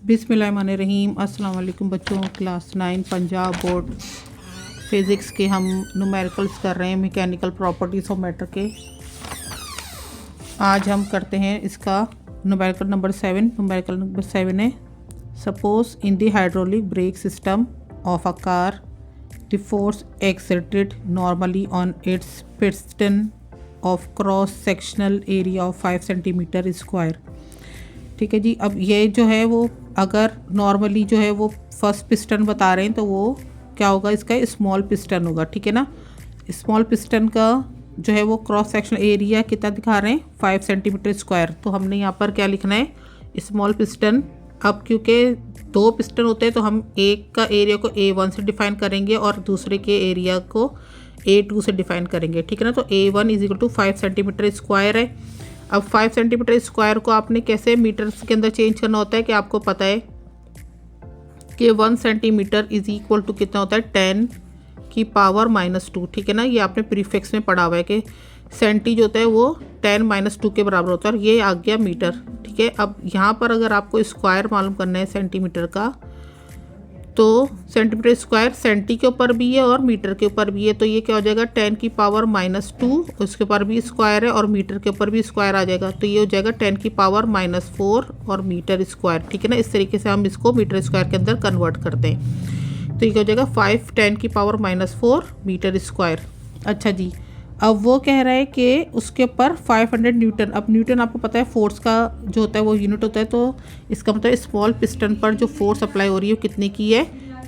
बिस्मिल्लाहिर्रहमानिर्रहीम। अस्सलाम वालेकुम बच्चों। क्लास 9 पंजाब बोर्ड फ़िज़िक्स के हम न्यूमेरिकल्स कर रहे हैं, मैकेनिकल प्रॉपर्टीज़ ऑफ मैटर के। आज हम करते हैं इसका न्यूमेरिकल नंबर 7। न्यूमेरिकल नंबर 7 है, suppose in the hydraulic brake system of a car the force exerted normally on it's piston of cross sectional area of 5 centimetre square. ठीक है जी। अब ये जो है वो अगर नॉर्मली जो है वो फर्स्ट पिस्टन बता रहे हैं तो वो क्या होगा, इसका स्मॉल पिस्टन होगा। ठीक है ना। स्मॉल पिस्टन का जो है वो क्रॉस सेक्शन एरिया कितना दिखा रहे हैं, 5 सेंटीमीटर स्क्वायर। तो हमने यहाँ पर क्या लिखना है, स्मॉल पिस्टन। अब क्योंकि 2 पिस्टन होते हैं तो हम एक का एरिया को A1 से डिफाइन करेंगे और दूसरे के एरिया को A2 से डिफाइन करेंगे। ठीक है ना। तो A1 is equal to 5 centimetre square है। अब 5 सेंटीमीटर स्क्वायर को आपने कैसे मीटर्स के अंदर चेंज करना होता है कि आपको पता है कि 1 सेंटीमीटर इज इक्वल टू कितना होता है, 10 की पावर -2। ठीक है ना। ये आपने प्रीफिक्स में पढ़ा हुआ है कि सेंटी जो होता है वो 10 - 2 के बराबर होता है और ये आ गया मीटर। ठीक है। अब यहाँ पर अगर आपको स्क्वायर मालूम करना है सेंटीमीटर का, तो सेंटीमीटर स्क्वायर सेंटी के ऊपर भी है और मीटर के ऊपर भी है। तो ये क्या हो जाएगा, 10 की पावर -2, उसके ऊपर भी स्क्वायर है और मीटर के ऊपर भी स्क्वायर आ जाएगा। तो ये हो जाएगा 10 की पावर -4 और मीटर स्क्वायर। ठीक है ना। इस तरीके से हम इसको मीटर स्क्वायर के अंदर कन्वर्ट करते हैं। तो ये क्या हो जाएगा, 5 10 की पावर -4 मीटर स्क्वायर। अच्छा जी। अब वो कह रहा है कि उसके ऊपर 500 न्यूटन। अब न्यूटन आपको पता है फोर्स का जो होता है वो यूनिट होता है। तो इसका मतलब स्मॉल पिस्टन पर जो फोर्स अप्लाई हो रही है वो कितने की है,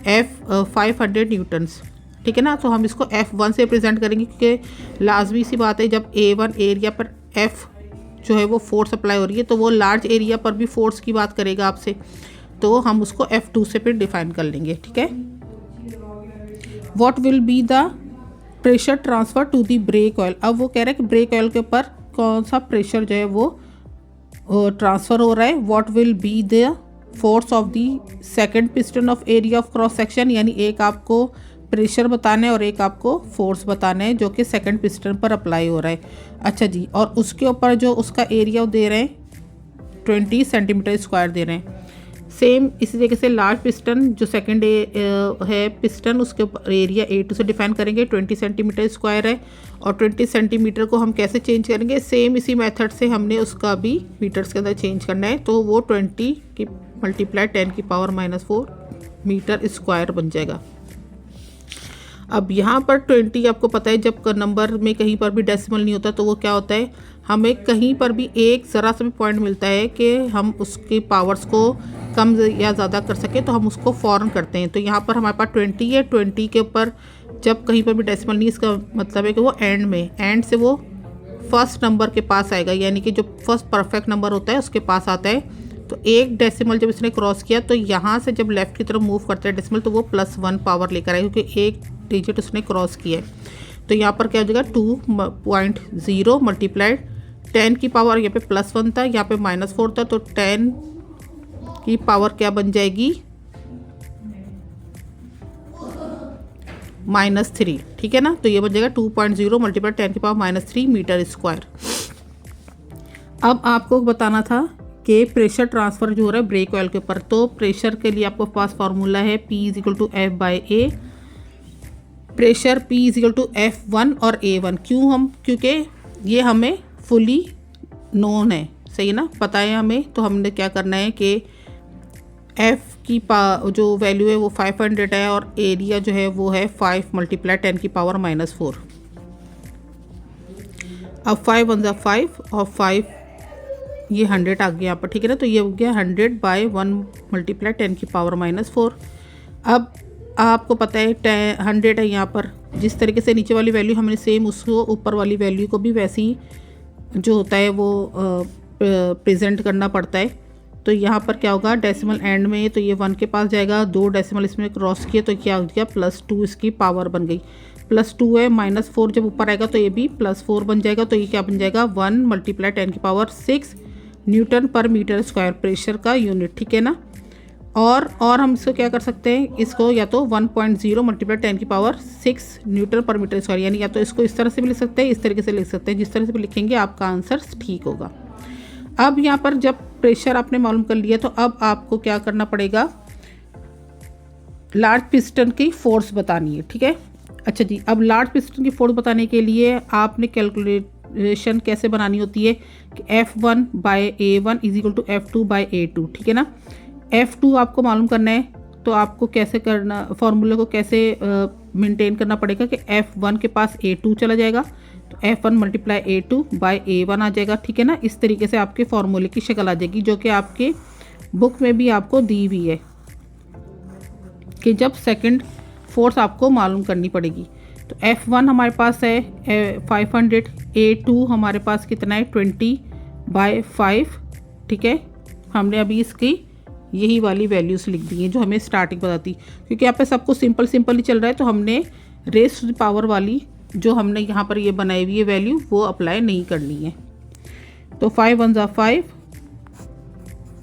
500 न्यूटन्स। ठीक है ना। तो हम इसको F1 से रिप्रेजेंट करेंगे क्योंकि लाजमी सी बात है, जब A1 एरिया पर F जो है वो फोर्स अप्लाई हो रही है तो वो लार्ज एरिया पर भी फोर्स की बात करेगा आपसे। तो हम उसको F2 से फिर डिफाइन कर लेंगे। ठीक है। What will be the pressure transfer to the brake oil. अब वो कह रहा है कि ब्रेक ऑयल के ऊपर कौन सा प्रेशर जो है वो ट्रांसफ़र हो रहा है। What will be the force of the second piston of area of cross section. यानी एक आपको प्रेशर बताना है और एक आपको फोर्स बताना है जो कि सेकंड पिस्टन पर अप्लाई हो रहा है। अच्छा जी। और उसके ऊपर जो उसका एरिया दे रहे हैं 20 सेंटीमीटर स्क्वायर दे रहे हैं। सेम इसी तरीके से लार्ज पिस्टन जो सेकंड है पिस्टन, उसके ऊपर एरिया A2 से डिफाइन करेंगे, 20 सेंटीमीटर स्क्वायर है। और 20 सेंटीमीटर को हम कैसे चेंज करेंगे, सेम इसी मेथड से हमने उसका भी मीटर्स के अंदर चेंज करना है। तो वो 20 की मल्टीप्लाई 10 की पावर -4 मीटर स्क्वायर बन जाएगा। अब यहाँ पर 20 आपको पता है जब नंबर में कहीं पर भी डेसिमल नहीं होता तो वो क्या होता है, हमें कहीं पर भी एक ज़रा सा भी पॉइंट मिलता है कि हम उसकी पावर्स को कम या ज़्यादा कर सकें तो हम उसको फ़ौरन करते हैं। तो यहाँ पर हमारे पास 20 है, 20 के ऊपर जब कहीं पर भी डेसिमल नहीं, इसका मतलब है कि वो एंड से वो फर्स्ट नंबर के पास आएगा, यानी कि जो फर्स्ट परफेक्ट नंबर होता है उसके पास आता है। तो एक डेसिमल जब इसने क्रॉस किया तो यहाँ से जब लेफ़्ट की तरफ मूव करता है डेसिमल तो वो +1 पावर लेकर आए क्योंकि एक डिजिट उसने क्रॉस किया है। तो यहाँ पर क्या हो जाएगा, 2.0 मल्टीप्लाइड 10 की पावर, यहाँ पे +1 था, यहाँ पे -4 था, तो 10 की पावर क्या बन जाएगी, -3। ठीक है ना। तो ये बन जाएगा 2.0 मल्टीप्लाइड 10 की पावर -3 मीटर स्क्वायर। अब आपको बताना था कि प्रेशर ट्रांसफ़र जो हो रहा है ब्रेक ऑयल के ऊपर, तो प्रेशर के लिए आपको पास फार्मूला है P = F/A। Pressure P = F1 और A1। क्योंकि ये हमें फुली नोन है, सही ना, पता है हमें। तो हमने क्या करना है कि F की जो वैल्यू है वो 500 है और एरिया जो है वो है 5 × 10 की पावर -4। अब 5 × 1 = 5 और 5 ये 100 आ गया यहाँ पर। ठीक है ना। तो ये हो गया 100/1 × 10 की पावर -4। अब आपको पता है 100 है यहाँ पर, जिस तरीके से नीचे वाली वैल्यू हमने सेम उसको ऊपर वाली वैल्यू को भी वैसे ही जो होता है वो प्रेजेंट करना पड़ता है। तो यहाँ पर क्या होगा, डेसिमल एंड में तो ये 1 के पास जाएगा, 2 डेसिमल इसमें क्रॉस किए तो क्या हो गया, +2 इसकी पावर बन गई। +2 है, -4 जब ऊपर आएगा तो ये भी +4 बन जाएगा। तो ये क्या बन जाएगा, 1 × 10 की पावर 6 न्यूटन पर मीटर स्क्वायर प्रेशर का यूनिट। ठीक है ना। और हम इसको क्या कर सकते हैं, इसको या तो 1.0 × 10 की पावर 6 न्यूटन पर मीटर स्क्वायर, यानी या तो इसको इस तरह से भी लिख सकते हैं, इस तरीके से लिख सकते हैं। जिस तरह से भी लिखेंगे आपका आंसर ठीक होगा। अब यहाँ पर जब प्रेशर आपने मालूम कर लिया तो अब आपको क्या करना पड़ेगा, लार्ज पिस्टन की फोर्स बतानी है, ठीक है। अच्छा जी, अब लार्ज पिस्टन की फोर्स बताने के लिए आपने कैलकुलेशन कैसे बनानी होती है कि F1 by A1 is equal to F2 by A2, ठीक है ना। F2 आपको मालूम करना है तो आपको कैसे करना, फॉर्मूले को कैसे मेंटेन करना पड़ेगा कि F1 के पास A2 चला जाएगा तो F1 multiply A2 bye A1 आ जाएगा, ठीक है ना। इस तरीके से आपके फॉर्मूले की शक्ल आ जाएगी जो कि आपके बुक में भी आपको दी हुई है कि जब सेकंड फोर्स आपको मालूम करनी पड़ेगी। तो F1 हमारे पास है 500, A2 हमारे पास कितना है 20 बाय 5, ठीक है। हमने अभी इसकी यही वाली वैल्यूज़ लिख दी हैं जो हमें स्टार्टिंग बताती, क्योंकि यहाँ पे सब कुछ सिंपल ही चल रहा है तो हमने रेस टू द पावर वाली जो हमने यहाँ पर ये बनाई हुई है वैल्यू वो अप्लाई नहीं करनी है। तो 5 1 ज़ा 5,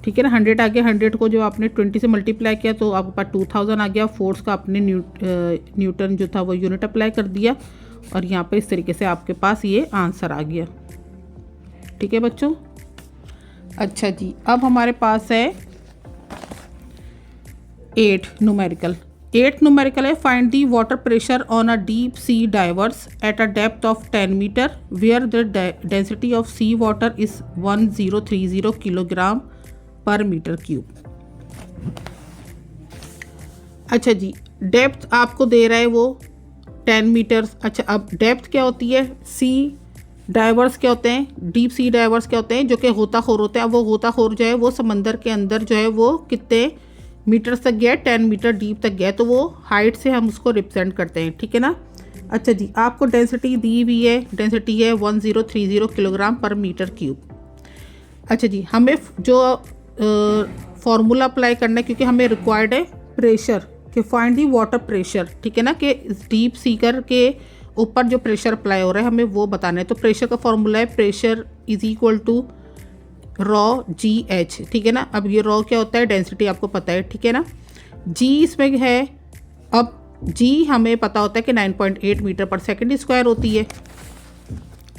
ठीक है ना। 100 आ गया, 100 को जो आपने 20 से मल्टीप्लाई किया तो आपके पास 2000 आ गया। फोर्स का आपने न्यूटन जो था वो यूनिट अप्लाई कर दिया और यहाँ पे इस तरीके से आपके पास ये आंसर आ गया, ठीक है बच्चों। अच्छा जी, अब हमारे पास है 8 न्यूमेरिकल है। Find the water pressure on a deep sea divers at a depth of 10 metre where the density of sea water is 1030 kilogram per metre cube. अच्छा जी, डेप्थ आपको दे रहा है वो 10 मीटर्स। अच्छा, अब डेप्थ क्या होती है, सी डाइवर्स क्या होते हैं, डीप सी डाइवर्स क्या होते हैं, जो कि गोताखोर होते हैं। अब वो गोताखोर जो है वो समंदर के अंदर जो है वो कितने मीटर्स तक गया, 10 मीटर डीप तक गया, तो वो हाइट से हम उसको रिप्रेजेंट करते हैं, ठीक है ना। अच्छा जी, आपको डेंसिटी दी हुई है, डेंसिटी है 1030 किलोग्राम पर मीटर क्यूब। अच्छा जी, हमें जो फॉर्मूला अप्लाई करना है क्योंकि हमें रिक्वायर्ड है प्रेशर कि फाइंड दी वाटर प्रेशर, ठीक है ना, कि डीप सीकर के ऊपर जो प्रेशर अप्लाई हो रहा है हमें वो बताना है। तो प्रेशर का फॉर्मूला है pressure is equal to rho g h, ठीक है ना। अब ये रॉ क्या होता है, डेंसिटी आपको पता है, ठीक है ना। जी इसमें है, अब जी हमें पता होता है कि 9.8 मीटर पर सेकंड स्क्वायर होती है,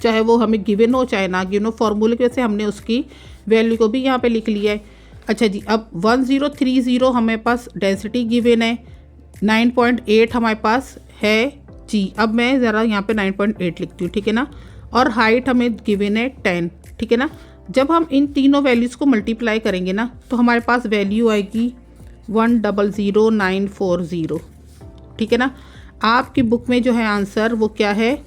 चाहे वो हमें गिवन हो चाहे ना गिवन हो। फॉर्मूले की वजह से हमने उसकी वैल्यू को भी यहाँ पे लिख लिया है। अच्छा जी, अब 1030 हमारे पास डेंसिटी गिवन है, 9.8 हमारे पास है जी। अब मैं ज़रा यहाँ पे 9.8 लिखती हूँ, ठीक है ना। और हाइट हमें गिवन है 10, ठीक है ना। जब हम इन तीनों वैल्यूज़ को मल्टीप्लाई करेंगे ना तो हमारे पास वैल्यू आएगी 100940, ठीक है ना। आपकी बुक में जो है आंसर वो क्या है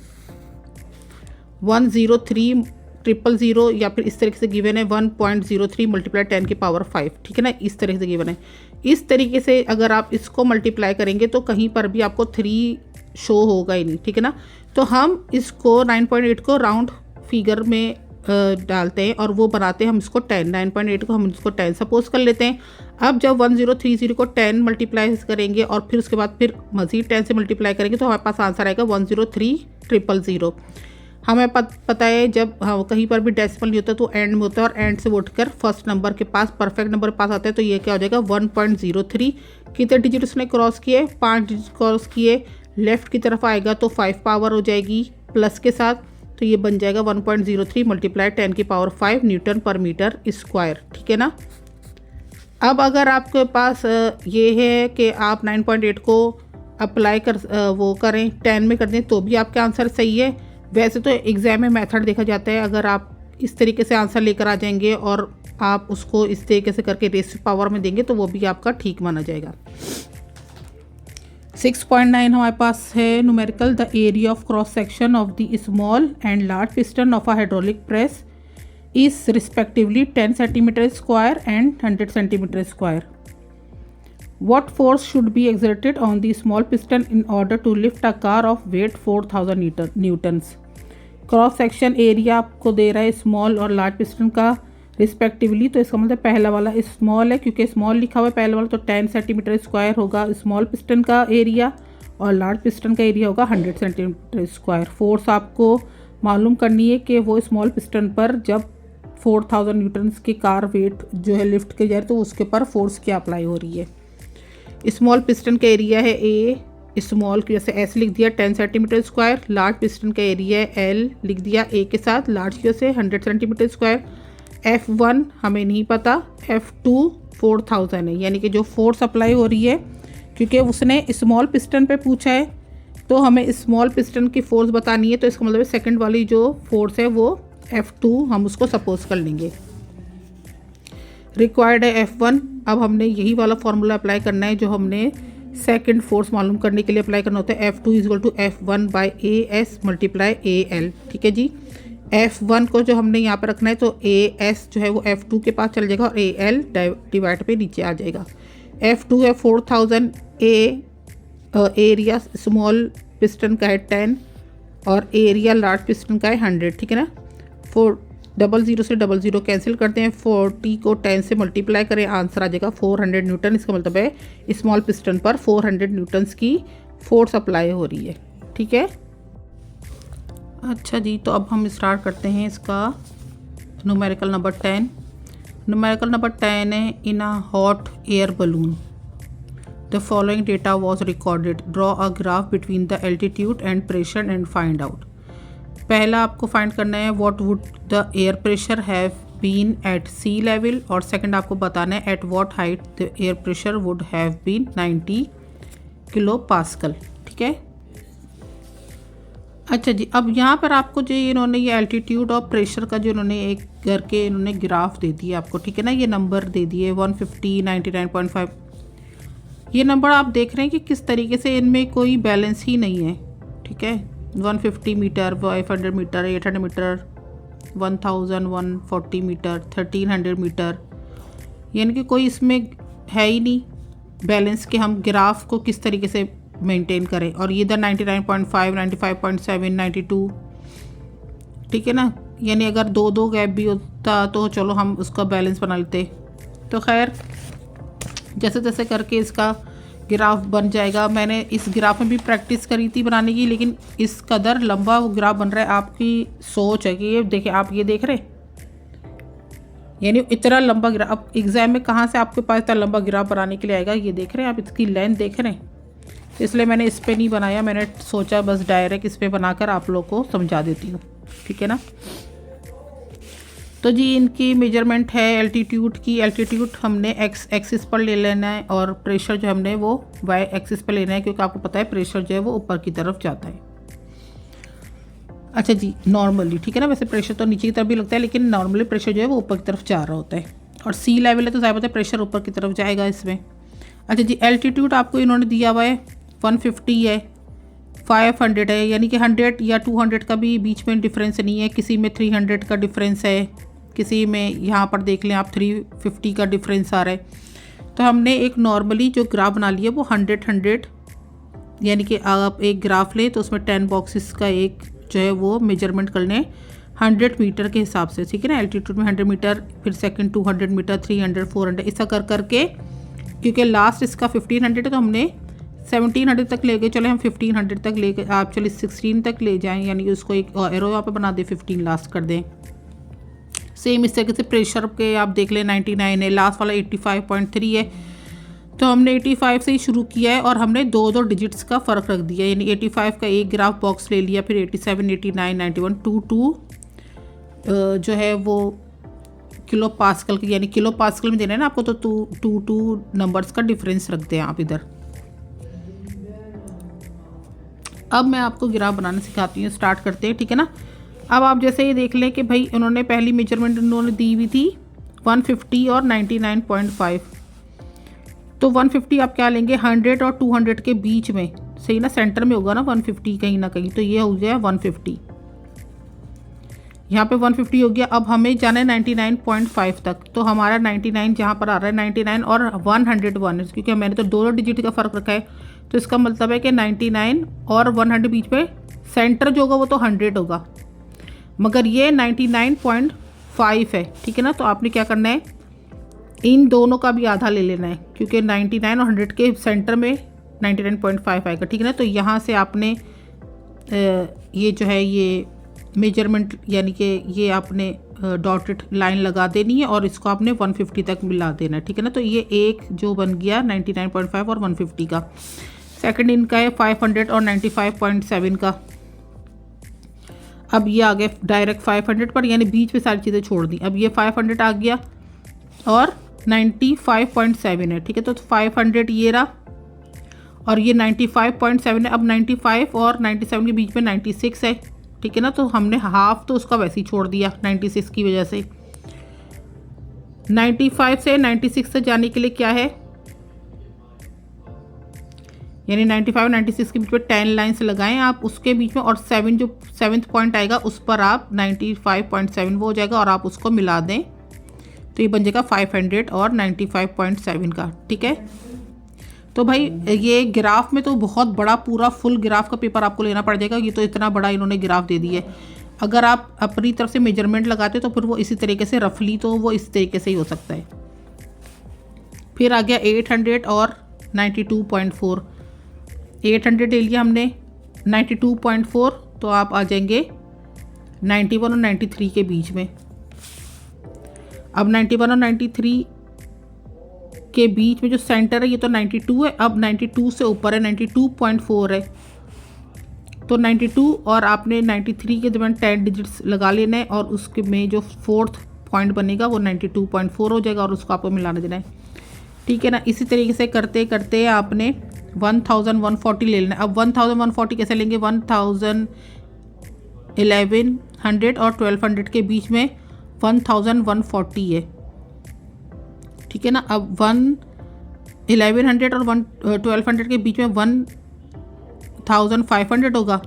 103000 या फिर इस तरीके से गिवन है 1.03 मल्टीप्लाई 10 की पावर 5, ठीक है ना। इस तरीके से गिवन है। इस तरीके से अगर आप इसको मल्टीप्लाई करेंगे तो कहीं पर भी आपको 3 शो होगा ही नहीं, ठीक है ना। तो हम इसको 9.8 को राउंड फिगर में डालते हैं और वो बनाते हैं हम इसको 10, 9.8 को हम इसको 10 सपोज कर लेते हैं। अब जब 1030 को 10 मल्टीप्लाई करेंगे और फिर उसके बाद फिर मज़ीद 10 से मल्टीप्लाई करेंगे तो हमारे पास आंसर आएगा 103000। हमें पता है जब कहीं पर भी डेसिमल नहीं होता तो एंड में होता है और एंड से उठकर फर्स्ट नंबर के पास परफेक्ट नंबर के पास आता है तो ये क्या हो जाएगा 1.03। कितने डिजिट उसने क्रॉस किए, 5 डिजिट क्रॉस किए। लेफ़्ट की तरफ आएगा तो 5 पावर हो जाएगी प्लस के साथ, तो ये बन जाएगा 1.03 मल्टीप्लाई 10 की पावर 5 न्यूटन पर मीटर स्क्वायर, ठीक है ना। अब अगर आपके पास ये है कि आप 9.8 को अप्लाई कर वो करें 10 में कर दें तो भी आपका आंसर सही है। वैसे तो एग्ज़ाम में मेथड देखा जाता है, अगर आप इस तरीके से आंसर लेकर आ जाएंगे और आप उसको इस तरीके से करके रेस पावर में देंगे तो वो भी आपका ठीक माना जाएगा। 6.9 हमारे पास है numerical, the area of cross section of the small and large piston of a hydraulic press is respectively 10 centimetre square and 100 centimetre square. What force should be exerted on the small piston in order to lift a car of weight 4000 newtons? Cross section area आपको दे रहा है small और large piston का respectively, तो इसका मतलब पहला वाला स्मॉल है क्योंकि स्मॉल लिखा हुआ है पहला वाला, तो 10 सेंटीमीटर स्क्वायर होगा स्मॉल पिस्टन का एरिया और लार्ज पिस्टन का एरिया होगा 100 सेंटीमीटर स्क्वायर। फोर्स आपको मालूम करनी है कि वो स्मॉल पिस्टन पर जब 4000 न्यूटन्स की कार वेट जो है लिफ्ट की जाए तो उसके ऊपर फोर्स क्या अप्लाई हो रही है। स्मॉल पिस्टन का एरिया है ए, स्मॉल की वजह से एस लिख दिया 10 सेंटीमीटर स्क्वायर। लार्ज पिस्टन का एरिया है एल, लिख दिया ए के साथ लार्ज की वजह से 100 सेंटीमीटर स्क्वायर। F1 हमें नहीं पता, F2 4000 है, यानी कि जो फोर्स अप्लाई हो रही है, क्योंकि उसने स्मॉल पिस्टन पे पूछा है तो हमें स्मॉल पिस्टन की फोर्स बतानी है, तो इसका मतलब सेकंड वाली जो फोर्स है वो F2 हम उसको सपोज कर लेंगे। रिक्वायर्ड है F1। अब हमने यही वाला फार्मूला अप्लाई करना है जो हमने सेकंड फोर्स मालूम करने के लिए अप्लाई करना होता है, F2 = F1/AS × AL। ठीक है जी, F1 को जो हमने यहाँ पर रखना है तो AS जो है वो F2 के पास चल जाएगा और AL डिवाइड पे नीचे आ जाएगा। F2 है 4000, एरिया स्मॉल पिस्टन का है 10 और एरिया लार्ज पिस्टन का है 100। ठीक है ना, 400 से 00 कैंसिल करते हैं, 40 को 10 से मल्टीप्लाई करें, आंसर आ जाएगा 400 न्यूटन। इसका मतलब है स्मॉल पिस्टन पर 400 न्यूटन्स की फोर्स अप्लाई हो रही है। ठीक है, अच्छा जी, तो अब हम स्टार्ट करते हैं इसका न्यूमेरिकल नंबर 10। न्यूमेरिकल नंबर 10 है, in a hot air balloon the following data was recorded, draw a graph between the altitude and pressure and find out. पहला आपको फाइंड करना है what would the air pressure have been at sea level, और second आपको बताना है at what height the air pressure would have been 90 kilo pascal. ठीक है, अच्छा जी, अब यहाँ पर आपको जो इन्होंने ये एल्टीट्यूड और प्रेशर का जो इन्होंने एक करके इन्होंने ग्राफ दे दिया आपको। ठीक है ना, ये नंबर दे दिए 150, 99.5। ये नंबर आप देख रहे हैं कि किस तरीके से इनमें कोई बैलेंस ही नहीं है। ठीक है, 150 metre, 500 metre, 800 metre, 1140 metre, 1300 metre, यानी कि कोई इसमें है ही नहीं बैलेंस कि हम ग्राफ को किस तरीके से मेंटेन करें। और ये इधर 99.5, 95.7, 92। ठीक है ना, यानी अगर दो गैप भी होता तो चलो हम उसका बैलेंस बना लेते। तो खैर जैसे जैसे करके इसका ग्राफ बन जाएगा। मैंने इस ग्राफ में भी प्रैक्टिस करी थी बनाने की, लेकिन इस कदर लंबा वो ग्राफ बन रहा है। आपकी सोच है कि ये देखिए, आप ये देख रहे, यानी इतना लंबा ग्राफ अब एग्जाम में कहाँ से आपके पास इतना लंबा ग्राफ बनाने के लिए आएगा। ये देख रहे हैं आप, इसकी लेंथ देख रहे हैं, इसलिए मैंने इस पर नहीं बनाया। मैंने सोचा बस डायरेक्ट इस पर बनाकर आप लोग को समझा देती हूँ। ठीक है ना, तो जी इनकी मेजरमेंट है एल्टीट्यूड की। एल्टीट्यूड हमने एक्स एक्सिस पर ले लेना है और प्रेशर जो हमने वो वाई एक्सिस पर लेना है, क्योंकि आपको पता है प्रेशर जो है वो ऊपर की तरफ जाता है। अच्छा जी, नॉर्मली, ठीक है ना, वैसे प्रेशर तो नीचे की तरफ भी लगता है, लेकिन नॉर्मली प्रेशर जो है वो ऊपर की तरफ जा रहा होता है। और सी लेवल है तो ज़्यादा प्रेशर ऊपर की तरफ जाएगा इसमें। अच्छा जी, एल्टीट्यूड आपको इन्होंने दिया हुआ है 150 है, 500 है, यानी कि 100 या 200 का भी बीच में डिफरेंस नहीं है। किसी में 300 का डिफरेंस है, किसी में यहाँ पर देख लें आप 350 का डिफरेंस आ रहा है। तो हमने एक नॉर्मली जो ग्राफ बना लिया वो 100, यानी कि आप एक ग्राफ लें तो उसमें 10 बॉक्सेस का एक जो है वो मेजरमेंट कर लें 100 मीटर के हिसाब से। ठीक है ना, एल्टीट्यूड में 100 मीटर, फिर सेकंड 200 मीटर, 300, 400, ऐसा कर करके, क्योंकि लास्ट इसका 1500 है तो हमने 1700 तक ले गए। चले हम 1500 तक ले गए, आप चलिए 16 तक ले जाएं, यानी कि उसको एक एरो यहाँ पे बना दें, 15 लास्ट कर दें। सेम इस तरीके से प्रेशर के आप देख लें 99 है, लास्ट वाला 85.3 है। तो हमने 85 से ही शुरू किया है और हमने दो डिजिट्स का फ़र्क रख दिया, यानी 85 का एक ग्राफ बॉक्स ले लिया, फिर 87, 89, 91, 22 जो है वो किलो पास्कल की, यानी किलो पास्कल में देना है ना आपको, तो 2 नंबर्स का डिफरेंस रख दें आप इधर। अब मैं आपको ग्राफ बनाना सिखाती हूँ, स्टार्ट करते हैं। ठीक है ना, अब आप जैसे ये देख लें कि भाई उन्होंने पहली मेजरमेंट उन्होंने दी हुई थी 150 और 99.5। तो 150 आप क्या लेंगे, 100 और 200 के बीच में, सही ना, सेंटर में होगा ना 150 कहीं ना कहीं, तो ये हो गया 150, यहाँ पे 150 हो गया। अब हमें जाना है 99.5 तक, तो हमारा 99 जहाँ पर आ रहा है 99 और 101, क्योंकि मैंने तो दो डिजिट का फ़र्क रखा है, तो इसका मतलब है कि 99 और 100 बीच में सेंटर जो होगा वो तो 100 होगा, मगर ये 99.5 है। ठीक है ना, तो आपने क्या करना है, इन दोनों का भी आधा ले लेना है, क्योंकि 99 और 100 के सेंटर में 99.5 आएगा। ठीक है ना, तो यहाँ से आपने ये जो है ये मेजरमेंट, यानी कि ये आपने डॉटेड लाइन लगा देनी है और इसको आपने 150 तक मिला देना है। ठीक है ना, तो ये एक जो बन गया 99.5 और 150 का। सेकंड इनका है 500 और 95.7 का। अब ये आ गया डायरेक्ट 500 पर, यानी बीच में सारी चीज़ें छोड़ दी। अब ये 500 आ गया और 95.7 है, ठीक है। तो 500 ये रहा और ये 95.7 है। अब 95 और 97 के बीच में 96 है, ठीक है ना। तो हमने हाफ तो उसका वैसे ही छोड़ दिया 96 की वजह से। 95 से 96 से जाने के लिए क्या है, यानी 95 96 के बीच में 10 लाइन्स लगाएं आप उसके बीच में, और 7 जो 7th पॉइंट आएगा उस पर आप 95.7 वो हो जाएगा और आप उसको मिला दें तो ये बन जाएगा 500 और 95.7 का, ठीक है। तो भाई ये ग्राफ में तो बहुत बड़ा पूरा फुल ग्राफ का पेपर आपको लेना पड़ जाएगा। ये तो इतना बड़ा इन्होंने ग्राफ दे दिया है। अगर आप अपनी तरफ से मेजरमेंट लगाते तो फिर वो इसी तरीके से रफली तो वो इस तरीके से ही हो सकता है। फिर आ गया 800 और 92.4। 800 ले लिया हमने, 92.4 तो आप आ जाएंगे 91 और 93 के बीच में। अब 91 और 93 के बीच में जो सेंटर है ये तो 92 है। अब 92 से ऊपर है, 92.4 है। तो 92 और आपने 93 के दरमियान 10 डिजिट्स लगा लेना है और उसके में जो 4th पॉइंट बनेगा वो 92.4 हो जाएगा और उसको आपको मिलाना देना है, ठीक है ना। इसी तरीके से करते करते आपने 1140 ले लेना है। अब 1140 कैसे लेंगे, 1000, 1100 और 1200 के बीच में 1140 है, ठीक है ना। अब 1100 और 1200 के बीच में 1500 होगा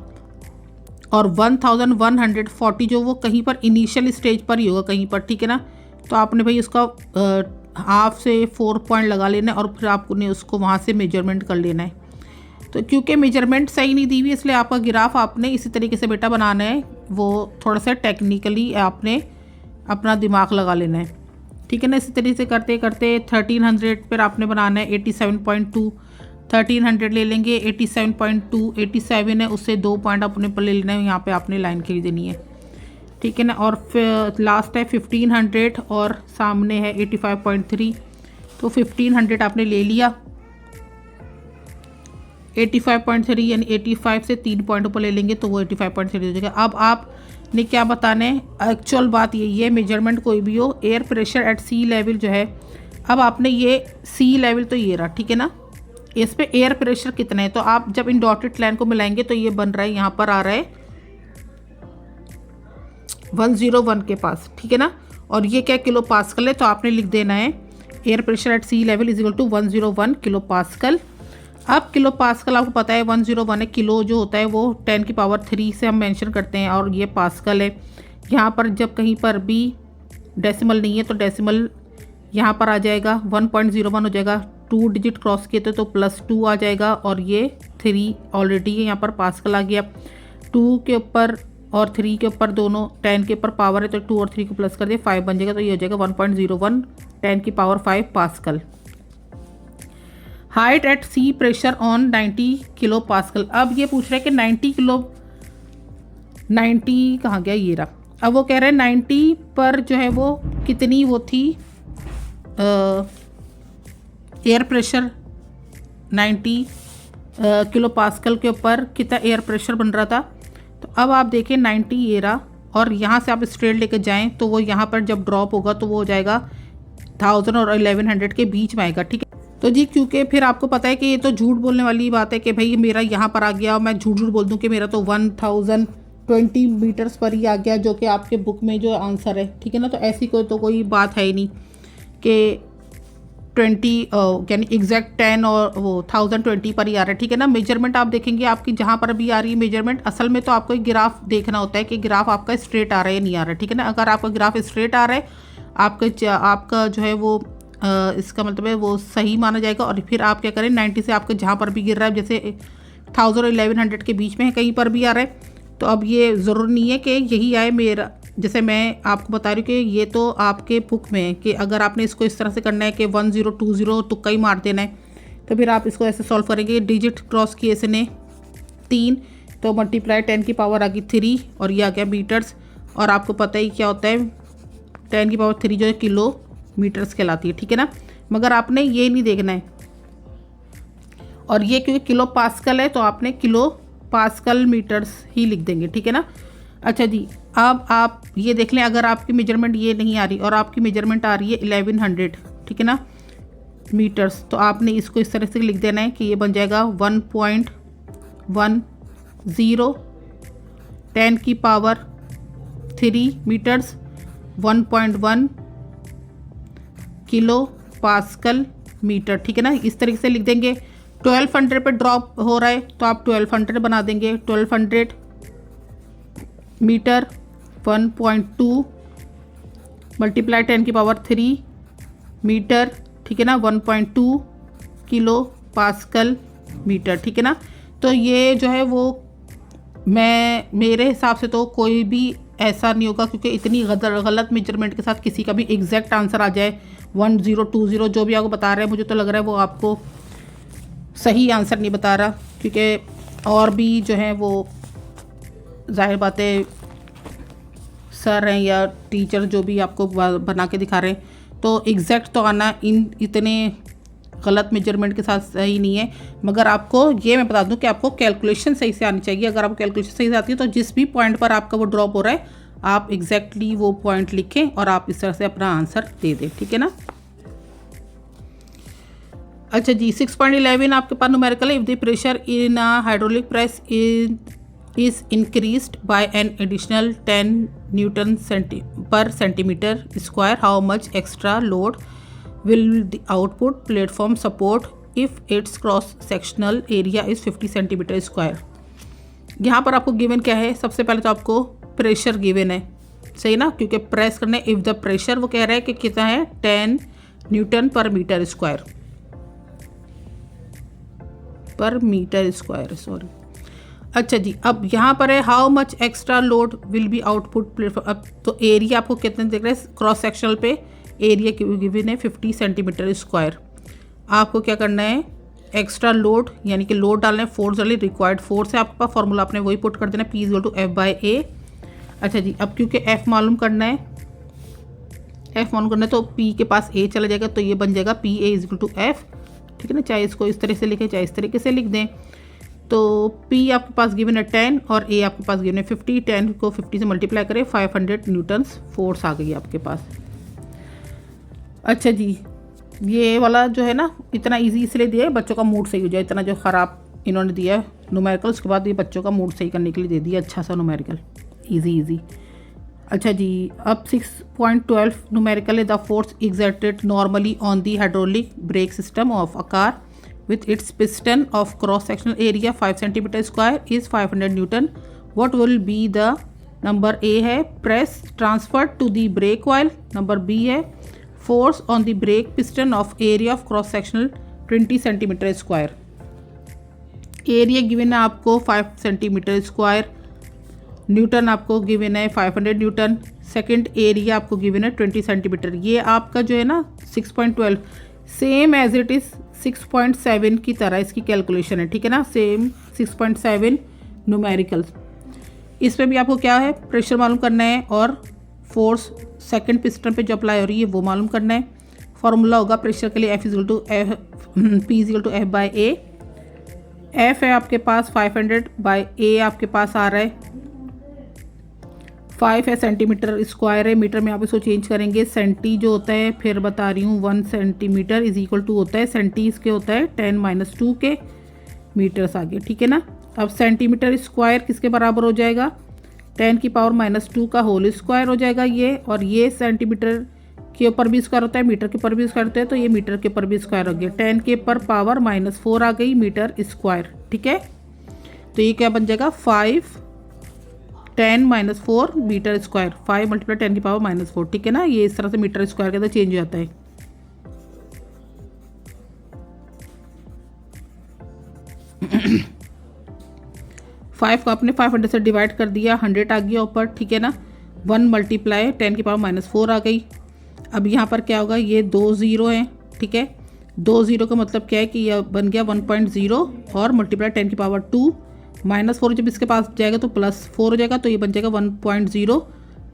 और 1140 जो वो कहीं पर इनिशियल स्टेज पर ही होगा कहीं पर, ठीक है ना। तो आपने भाई उसका हाफ से 4 पॉइंट लगा लेना है और फिर आपने उसको वहाँ से मेजरमेंट कर लेना है। तो क्योंकि मेजरमेंट सही नहीं दी हुई इसलिए आपका ग्राफ आपने इसी तरीके से बेटा बनाना है, वो थोड़ा सा टेक्निकली आपने अपना दिमाग लगा लेना है, ठीक है ना। इसी तरीके से करते करते 1300 पर आपने बनाना है 87.2। 1300 ले लेंगे, 87.2 87 है, उससे 2 पॉइंट अपने पर ले लेना है, यहाँ पे आपने लाइन खींच देनी है, ठीक है ना। और फिर लास्ट है 1500 और सामने है 85.3। तो 1500 आपने ले लिया, 85.3 यानी 85 से 3 पॉइंट ऊपर ले लेंगे तो वो 85.3 हो जाएगा। अब आपने क्या बताना है, एक्चुअल बात यही है, मेजरमेंट कोई भी हो, air pressure at sea level जो है, अब आपने ये सी लेवल तो ये रहा, ठीक है ना। इस पे एयर प्रेशर कितना है, तो आप जब इन डॉटेड लाइन को मिलाएंगे तो ये बन रहा है, यहाँ पर आ रहा है 101 के पास, ठीक है ना। और ये क्या किलो पास्कल है, तो आपने लिख देना है air pressure at sea level is equal to 101 kilo pascal. अब किलो पास्कल आपको पता है 101 है, किलो जो होता है वो 10 की पावर 3 से हम मेंशन करते हैं और ये पास्कल है। यहाँ पर जब कहीं पर भी डेसिमल नहीं है तो डेसिमल यहाँ पर आ जाएगा 1.01 हो जाएगा। 2 डिजिट क्रॉस किए तो +2 आ जाएगा और ये 3 ऑलरेडी है, यहाँ पर पास्कल आ गया। 2 के ऊपर और 3 के ऊपर दोनों 10 के ऊपर पावर है तो 2 और 3 को प्लस कर दिया 5 बन जाएगा, तो ये हो जाएगा 1.01 10 की power 5 pascal. Height at sea pressure on 90 kilo pascal. अब ये पूछ रहा है कि 90 कहाँ गया, ये रहा। अब वो कह रहे हैं 90 पर जो है वो कितनी वो थी एयर प्रेशर, 90 किलो पास्कल के ऊपर कितना एयर प्रेशर बन रहा था। तो अब आप देखें 90 ये रहा और यहाँ से आप स्ट्रेट लेकर जाएं तो वो यहाँ पर जब ड्रॉप होगा तो वो हो जाएगा 1000 और 1100 के बीच में आएगा, ठीक है। तो जी क्योंकि फिर आपको पता है कि ये तो झूठ बोलने वाली बात है कि भाई मेरा यहाँ पर आ गया और मैं झूठ बोल दूँ कि मेरा तो 1020 मीटर्स पर ही आ गया जो कि आपके बुक में जो आंसर है, ठीक है ना। तो ऐसी कोई बात है ही नहीं कि 20 यानी एग्जैक्ट 10 और वो 1020 पर ही आ रहा है, ठीक है ना। मेजरमेंट आप देखेंगे आपकी जहाँ पर भी आ रही है मेजरमेंट, असल में तो आपको एक ग्राफ देखना होता है कि ग्राफ आपका स्ट्रेट आ रहा है या नहीं आ रहा है, ठीक है ना। अगर आपका ग्राफ स्ट्रेट आ रहा है आपका जो है वो इसका मतलब है वो सही माना जाएगा। और फिर आप क्या करें 90 से आपके जहाँ पर भी गिर रहा है, जैसे 1000 और 1100 के बीच में है, कहीं पर भी आ रहा है, तो अब ये ज़रूरी नहीं है कि यही आए मेरा, जैसे मैं आपको बता रही हूँ कि ये तो आपके बुक में है कि अगर आपने इसको इस तरह से करना है कि 1020 तुक्का ही मार देना है, तो फिर आप इसको ऐसे सॉल्व करेंगे। डिजिट क्रॉस किए इसने 3 तो मल्टीप्लाई 10 की पावर आ गई 3 और ये आ गया मीटर्स। और आपको पता ही क्या होता है 10 की पावर 3 जो है किलो मीटर्स कहलाती है, ठीक है ना। मगर आपने ये नहीं देखना है, और ये क्योंकि किलो पास्कल है तो आपने किलो पास्कल मीटर्स ही लिख देंगे, ठीक है ना। अच्छा जी, अब आप ये देख लें, अगर आपकी मेजरमेंट ये नहीं आ रही और आपकी मेजरमेंट आ रही है 1100, ठीक है ना, मीटर्स, तो आपने इसको इस तरह से लिख देना है कि ये बन जाएगा 1.10 10 की power 3 metres, 1.1 kilo pascal metre, ठीक है ना। इस तरीके से लिख देंगे। 1200 पे ड्रॉप हो रहा है तो आप 1200 बना देंगे। 1200 मीटर 1.2 मल्टीप्लाई 10 की पावर 3 मीटर, ठीक है ना, 1.2 किलो पास्कल मीटर, ठीक है ना। तो ये जो है वो मेरे हिसाब से तो कोई भी ऐसा नहीं होगा, क्योंकि इतनी गलत मेजरमेंट के साथ किसी का भी एग्जैक्ट आंसर आ जाए 1020 जो भी आपको बता रहे हैं, मुझे तो लग रहा है वो आपको सही आंसर नहीं बता रहा, क्योंकि और भी जो है वो जाहिर बात है सर हैं या टीचर जो भी आपको बना के दिखा रहे हैं, तो एग्जैक्ट तो आना इन इतने गलत मेजरमेंट के साथ सही नहीं है। मगर आपको ये मैं बता दूं कि आपको कैलकुलेशन सही से आनी चाहिए। अगर आपको कैलकुलेशन सही से आती है तो जिस भी पॉइंट पर आपका वो ड्रॉप हो रहा है आप एग्जैक्टली वो पॉइंट लिखें और आप इस तरह से अपना आंसर दे दें, ठीक है ना। अच्छा जी, 6.11 आपके पास न्यूमेरिकल है। If the pressure in a hydraulic press is increased by an additional 10 Newton per centimeter square, how much extra load will the output platform support if its cross sectional area is 50 centimeter square? यहाँ पर आपको given क्या है? सबसे पहले तो आपको pressure given है, सही ना, क्योंकि प्रेस करने इफ द प्रेशर वो कह रहा है कि कितना है 10 न्यूटन पर मीटर स्क्वायर, सॉरी। अच्छा जी, अब यहाँ पर है how much extra load will be output platform. अब तो एरिया आपको कितने देख रहे हैं, क्रॉस सेक्शनल पे एरिया गिवन है 50 सेंटीमीटर स्क्वायर। आपको क्या करना है, एक्स्ट्रा लोड यानी कि लोड डालना है, फोर्स डालिए, रिक्वायर्ड फोर्स है आपका फॉर्मूला आपने वही पुट कर देना, P इक्वल टू F/A। अच्छा जी, अब क्योंकि F मालूम करना है, तो P के पास A चला जाएगा, तो ये बन जाएगा PA इक्वल टू F, ठीक है ना। चाहे इसको इस तरह से लिखें चाहे इस तरीके से लिख दें। तो P आपके पास गिवन है 10 और A आपके पास गिवन है 50। 10 को 50 से मल्टीप्लाई करें, 500 न्यूटन्स फोर्स आ गई आपके पास। अच्छा जी, ये वाला जो है ना इतना इजी इसलिए दिया है बच्चों का मूड सही हो जाए। इतना जो ख़राब इन्होंने दिया है न्यूमेरिकल, उसके बाद ये बच्चों का मूड सही करने के लिए दे दिया अच्छा सा न्यूमेरिकल, इजी। अच्छा जी, अब 6.12 न्यूमेरिकल है the force exerted normally on the hydraulic brake system of a car with its piston of cross sectional area 5 centimeter square is 500 Newton. What will be the number? A है press transferred to the brake coil, number B है force on the brake piston of area of cross sectional 20 centimeter square. Area given है आपको 5 centimetre square, Newton आपको given है 500 Newton, second area आपको given है 20 centimetre. ये आपका जो है ना 6.12 सेम एज इट इज़ 6.7 की तरह इसकी कैलकुलेशन है, ठीक है ना, सेम 6.7 न्यूमेरिकल्स। इस पे भी आपको क्या है, प्रेशर मालूम करना है और फोर्स सेकंड पिस्टन पे जो अप्लाई हो रही है वो मालूम करना है। फॉर्मूला होगा प्रेशर के लिए P equal to F/A। F है आपके पास 500/A आपके पास आ रहा है 5 है सेंटीमीटर स्क्वायर है, मीटर में आप इसको चेंज करेंगे, सेंटी जो होता है फिर बता रही हूँ 1 सेंटीमीटर इज इक्वल टू होता है सेंटी, इसके होता है 10 - 2 के मीटर्स आगे, ठीक है ना। अब सेंटीमीटर स्क्वायर किसके बराबर हो जाएगा, 10 की पावर -2 का होल स्क्वायर हो जाएगा ये, और ये सेंटीमीटर के ऊपर भी स्क्वायर होता है, मीटर के ऊपर भी स्क्वायर होता है, तो ये मीटर के ऊपर भी स्क्वायर हो गया, 10 के ऊपर पावर -4 आ गई मीटर स्क्वायर, ठीक है। तो ये क्या बन जाएगा 10 - 4 मीटर स्क्वायर, 5 × 10 की पावर -4, ठीक है ना। ये इस तरह से मीटर स्क्वायर के अंदर चेंज हो जाता है। फाइव को आपने 500 से डिवाइड कर दिया, 100 आ गया ऊपर, ठीक है ना। 1 × 10 की पावर -4 आ गई। अब यहाँ पर क्या होगा, ये 2 0 हैं, ठीक है। 2 0 का मतलब क्या है कि यह बन गया 1.0 और मल्टीप्लाई 10 की पावर 2, -4 जब इसके पास जाएगा तो +4 हो जाएगा, तो ये बन जाएगा 1.0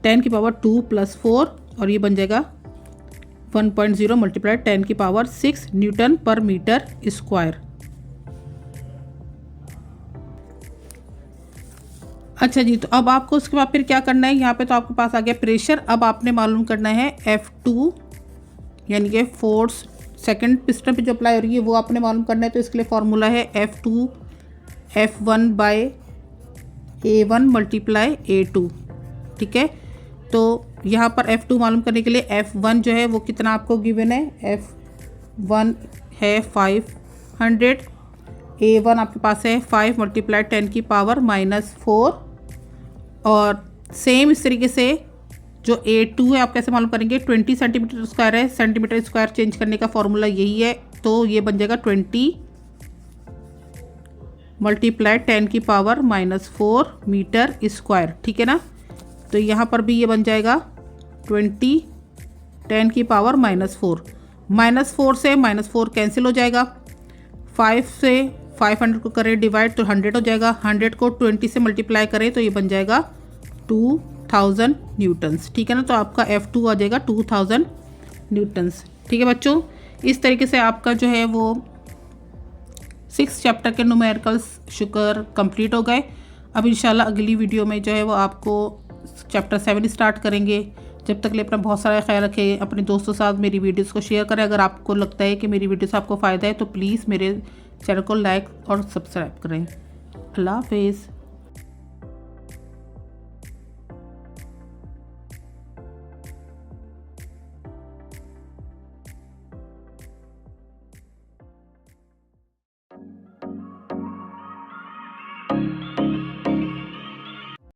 10 की पावर 2 + 4, और ये बन जाएगा 1.0 मल्टीप्लाई 10 की पावर 6 न्यूटन पर मीटर स्क्वायर। अच्छा जी, तो अब आपको उसके बाद फिर क्या करना है, यहाँ पे तो आपके पास आ गया प्रेशर। अब आपने मालूम करना है F2 यानी कि फोर्स सेकंड पिस्टन पे जो अप्लाई हो रही है वो आपने मालूम करना है। तो इसके लिए फार्मूला है F2 F1 by A1 multiply A2, ठीक है। तो यहाँ पर F2 मालूम करने के लिए F1 जो है वो कितना आपको गिवन है, F1 है 500, A1 आपके पास है 5 मल्टीप्लाई 10 की पावर -4। और सेम इस तरीके से जो A2 है आप कैसे मालूम करेंगे, 20 सेंटीमीटर स्क्वायर है, सेंटीमीटर स्क्वायर चेंज करने का फॉर्मूला यही है। तो ये बन जाएगा 20 मल्टीप्लाई 10 की पावर -4 मीटर स्क्वायर, ठीक है ना। तो यहाँ पर भी ये बन जाएगा 20 10 की पावर -4, -4 से -4 कैंसिल हो जाएगा, 5 से 500 को करें डिवाइड तो 100 हो जाएगा, 100 को 20 से मल्टीप्लाई करें तो ये बन जाएगा 2000 न्यूटन्स, ठीक है ना। तो आपका F2 आ जाएगा 2000 न्यूटन्स, ठीक है बच्चों। इस तरीके से आपका जो है वो 6 चैप्टर के न्यूमेरिकल्स शुक्र कंप्लीट हो गए। अब इंशाल्लाह अगली वीडियो में जो है वो आपको चैप्टर 7 स्टार्ट करेंगे। जब तक लिए अपना बहुत सारा ख्याल रखें, अपने दोस्तों के साथ मेरी वीडियोस को शेयर करें। अगर आपको लगता है कि मेरी वीडियो से आपको फ़ायदा है तो प्लीज़ मेरे चैनल को लाइक और सब्सक्राइब करें। अल्लाह हाफिज़।